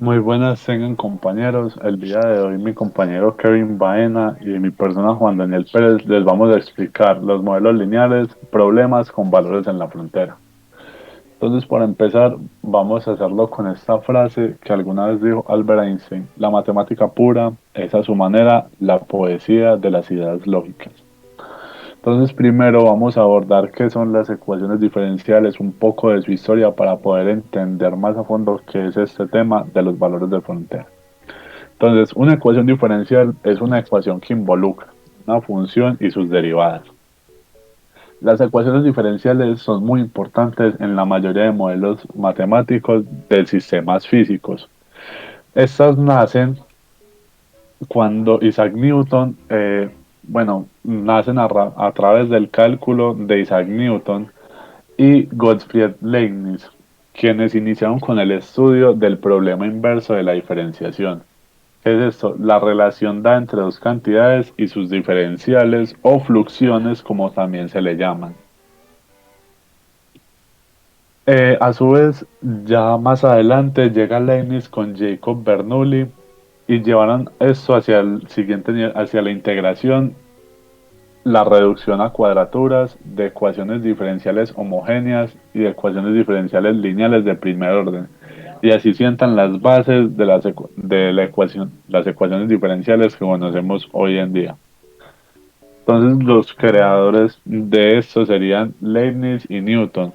Muy buenas tengan compañeros. El día de hoy mi compañero Kevin Baena y mi persona Juan Daniel Pérez les vamos a explicar los modelos lineales, problemas con valores en la frontera. Entonces, para empezar, vamos a hacerlo con esta frase que alguna vez dijo Albert Einstein: la matemática pura es a su manera la poesía de las ideas lógicas. Entonces, primero vamos a abordar qué son las ecuaciones diferenciales, un poco de su historia para poder entender más a fondo qué es este tema de los valores de frontera. Entonces, una ecuación diferencial es una ecuación que involucra una función y sus derivadas. Las ecuaciones diferenciales son muy importantes en la mayoría de modelos matemáticos de sistemas físicos. Estas nacen cuando Isaac Newton, nacen a través del cálculo de Isaac Newton y Gottfried Leibniz, quienes iniciaron con el estudio del problema inverso de la diferenciación. ¿Qué es esto? La relación da entre dos cantidades y sus diferenciales o fluxiones, como también se le llaman. A su vez, ya más adelante llega Leibniz con Jacob Bernoulli y llevaron esto hacia el siguiente nivel, hacia la integración, la reducción a cuadraturas de ecuaciones diferenciales homogéneas y de ecuaciones diferenciales lineales de primer orden. Y así sientan las bases de la ecuación, las ecuaciones diferenciales que conocemos hoy en día. Entonces, los creadores de esto serían Leibniz y Newton.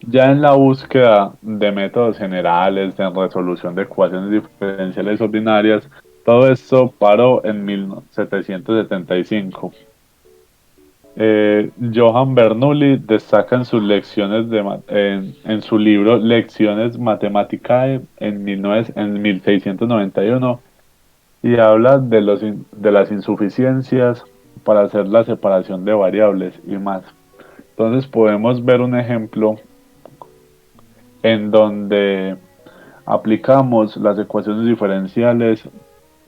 Ya en la búsqueda de métodos generales de resolución de ecuaciones diferenciales ordinarias, todo esto paró en 1775. Johann Bernoulli destaca en sus lecciones en su libro Lecciones Mathematicae en 1691 y habla de de las insuficiencias para hacer la separación de variables y más. Entonces podemos ver un ejemplo en donde aplicamos las ecuaciones diferenciales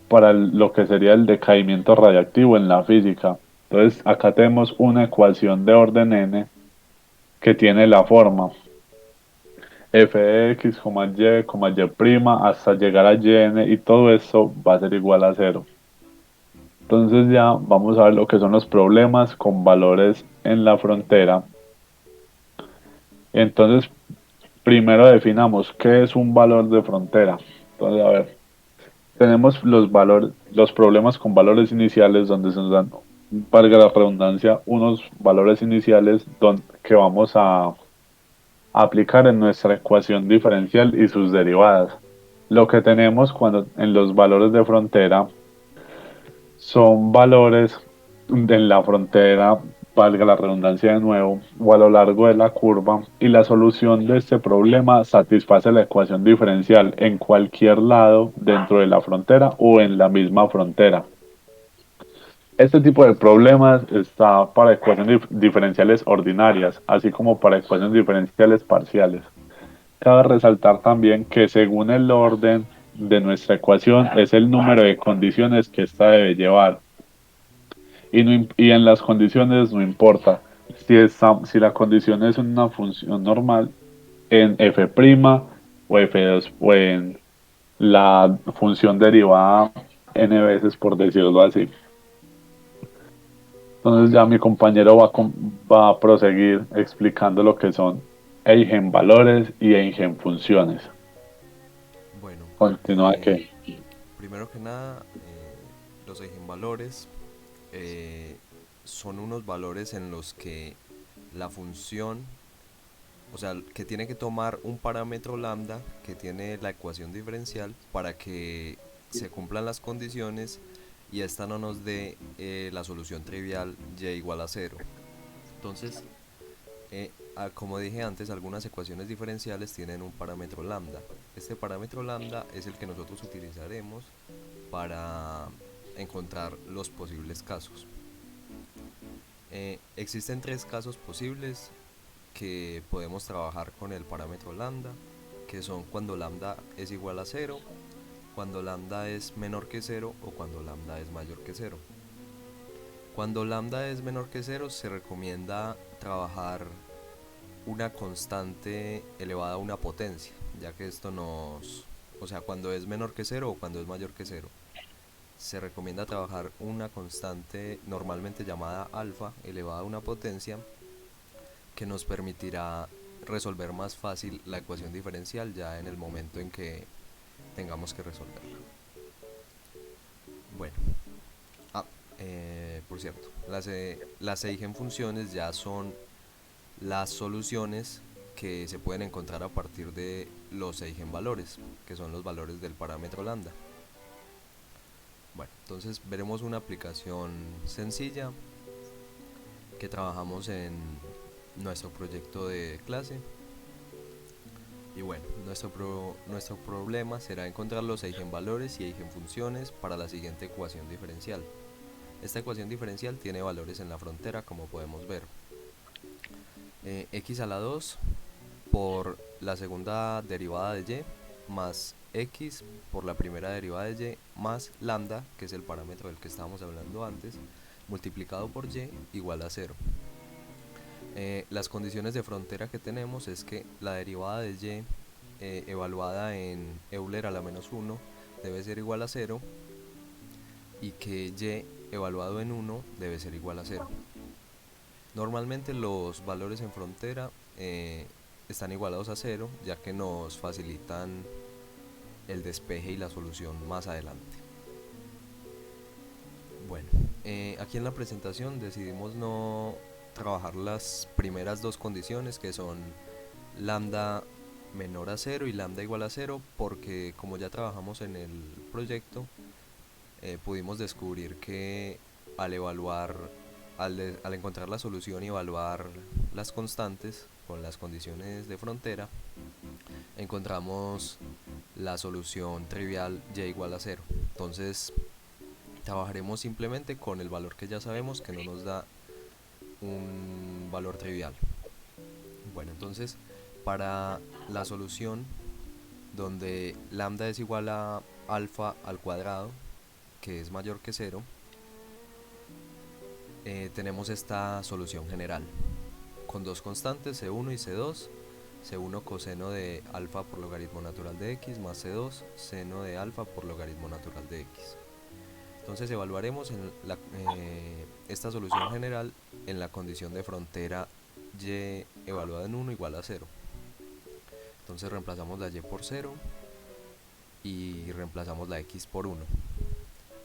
para lo que sería el decaimiento radiactivo en la física. Entonces, acá tenemos una ecuación de orden n que tiene la forma f de x, y, hasta llegar a yn, y todo esto va a ser igual a cero. Entonces ya vamos a ver lo que son los problemas con valores en la frontera. Entonces, primero definamos qué es un valor de frontera. Entonces, a ver, tenemos los problemas con valores iniciales donde se nos dan, valga la redundancia, unos valores iniciales que vamos a aplicar en nuestra ecuación diferencial y sus derivadas. Lo que tenemos cuando en los valores de frontera son valores de la frontera, valga la redundancia de nuevo, o a lo largo de la curva, y la solución de este problema satisface la ecuación diferencial en cualquier lado dentro de la frontera o en la misma frontera. Este tipo de problemas está para ecuaciones diferenciales ordinarias, así como para ecuaciones diferenciales parciales. Cabe resaltar también que según el orden de nuestra ecuación es el número de condiciones que ésta debe llevar. Y en las condiciones no importa si la condición es una función normal en f' o f2 o en la función derivada n veces, por decirlo así. Entonces ya mi compañero va a proseguir explicando lo que son eigenvalores y eigenfunciones. Bueno, Continúa que. primero que nada, los eigenvalores eh, son unos valores en los que la función, o sea, que tiene que tomar un parámetro lambda que tiene la ecuación diferencial para que se cumplan las condiciones y esta no nos dé la solución trivial y igual a cero. Entonces, como dije antes, algunas ecuaciones diferenciales tienen un parámetro lambda. Este parámetro lambda es el que nosotros utilizaremos para encontrar los posibles casos. Existen tres casos posibles que podemos trabajar con el parámetro lambda, que son cuando lambda es igual a cero, cuando lambda es menor que cero o cuando lambda es mayor que cero. Cuando lambda es menor que cero se recomienda trabajar una constante elevada a una potencia, ya que esto o sea, cuando es menor que cero o cuando es mayor que cero. Se recomienda trabajar una constante normalmente llamada alfa elevada a una potencia que nos permitirá resolver más fácil la ecuación diferencial ya en el momento en que tengamos que resolverla. Bueno, ah, por cierto, las eigenfunciones ya son las soluciones que se pueden encontrar a partir de los eigenvalores, que son los valores del parámetro lambda. Bueno, entonces veremos una aplicación sencilla que trabajamos en nuestro proyecto de clase. Y bueno, nuestro problema será encontrar los eigenvalores y eigenfunciones para la siguiente ecuación diferencial. Esta ecuación diferencial tiene valores en la frontera, como podemos ver. X a la 2 por la segunda derivada de y más x por la primera derivada de y más lambda, que es el parámetro del que estábamos hablando antes, multiplicado por y igual a 0. Las condiciones de frontera que tenemos es que la derivada de y evaluada en Euler a la menos 1 debe ser igual a 0 y que y evaluado en 1 debe ser igual a 0. Normalmente los valores en frontera están igualados a 0, ya que nos facilitan el despeje y la solución más adelante. Bueno, aquí en la presentación decidimos no trabajar las primeras dos condiciones, que son lambda menor a 0 y lambda igual a 0, porque como ya trabajamos en el proyecto, pudimos descubrir que al evaluar, al encontrar la solución y evaluar las constantes con las condiciones de frontera, encontramos la solución trivial y igual a 0. Entonces trabajaremos simplemente con el valor que ya sabemos que no nos da un valor trivial. Bueno, entonces para la solución donde lambda es igual a alfa al cuadrado, que es mayor que 0, tenemos esta solución general con dos constantes, C1 y C2. C1 coseno de alfa por logaritmo natural de x más C2 seno de alfa por logaritmo natural de x. Entonces evaluaremos esta solución general en la condición de frontera y evaluada en 1 igual a 0. Entonces reemplazamos la y por 0 y reemplazamos la x por 1.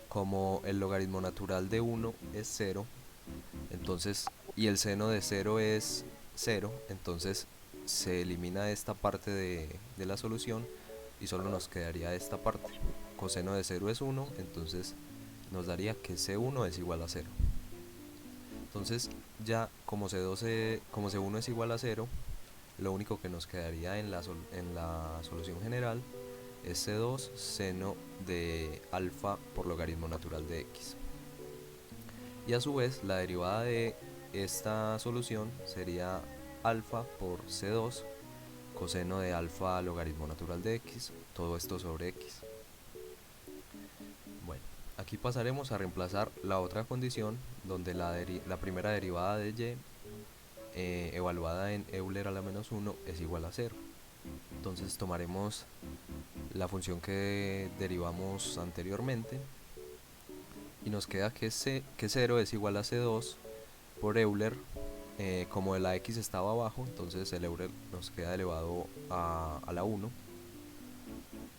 Como el logaritmo natural de 1 es 0, entonces, y el seno de 0 es 0, entonces se elimina esta parte de la solución y solo nos quedaría esta parte. Coseno de 0 es 1, entonces nos daría que C1 es igual a 0. Entonces ya como C1 es igual a 0, lo único que nos quedaría en la solución general es C2 seno de alfa por logaritmo natural de x. Y a su vez la derivada de esta solución sería alfa por C2 coseno de alfa logaritmo natural de x, todo esto sobre x. Bueno, aquí pasaremos a reemplazar la otra condición donde la primera derivada de y evaluada en Euler a la menos 1 es igual a 0. Entonces tomaremos la función que derivamos anteriormente y nos queda que 0 es igual a C2 por Euler. Como la x estaba abajo, entonces el Euler nos queda elevado a la 1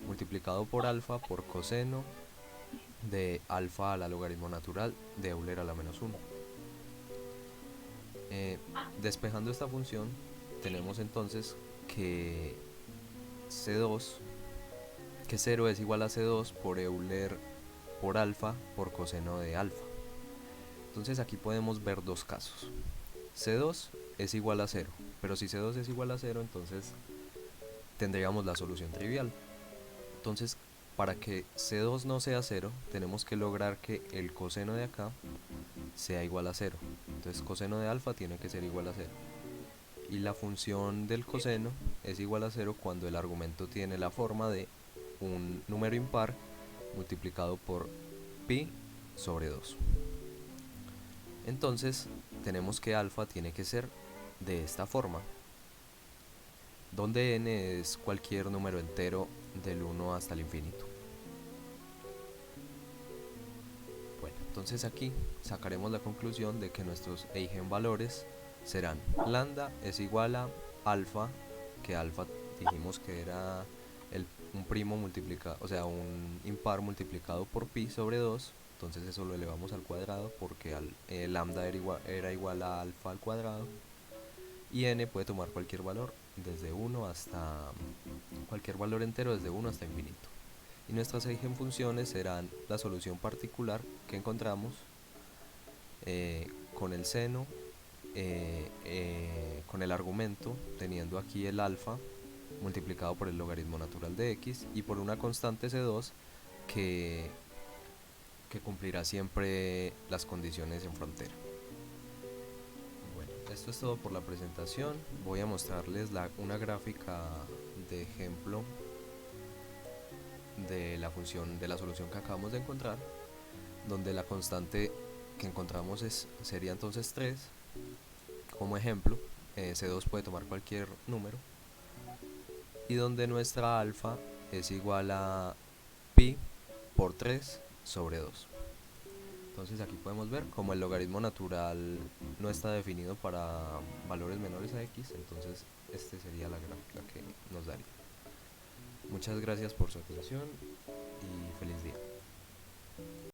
multiplicado por alfa por coseno de alfa a la logaritmo natural de Euler a la menos 1. Despejando esta función tenemos entonces que C2, que 0 es igual a C2 por Euler por alfa por coseno de alfa. Entonces aquí podemos ver dos casos. C2 es igual a 0, pero si C2 es igual a 0, entonces tendríamos la solución trivial. Entonces, para que C2 no sea 0, tenemos que lograr que el coseno de acá sea igual a 0. Entonces coseno de alfa tiene que ser igual a 0. Y la función del coseno es igual a 0 cuando el argumento tiene la forma de un número impar multiplicado por pi sobre 2. Entonces tenemos que alfa tiene que ser de esta forma. donde n es cualquier número entero del 1 hasta el infinito. Bueno, entonces aquí sacaremos la conclusión de que nuestros eigenvalores serán lambda es igual a alfa, que alfa dijimos que era un primo multiplicado, o sea, un impar multiplicado por pi sobre 2. Entonces eso lo elevamos al cuadrado porque lambda era igual a alfa al cuadrado. Y n puede tomar cualquier valor desde 1 hasta cualquier valor entero desde 1 hasta infinito. Y nuestras eigenfunciones serán la solución particular que encontramos con el seno, con el argumento, teniendo aquí el alfa multiplicado por el logaritmo natural de x y por una constante C2 que, que cumplirá siempre las condiciones en frontera. Bueno, esto es todo por la presentación. Voy a mostrarles una gráfica de ejemplo de la función de la solución que acabamos de encontrar, donde la constante que encontramos sería entonces 3 como ejemplo. C2 puede tomar cualquier número, y donde nuestra alfa es igual a pi por 3 sobre 2. Entonces aquí podemos ver como el logaritmo natural no está definido para valores menores a x, entonces esta sería la gráfica que nos daría. Muchas gracias por su atención y feliz día.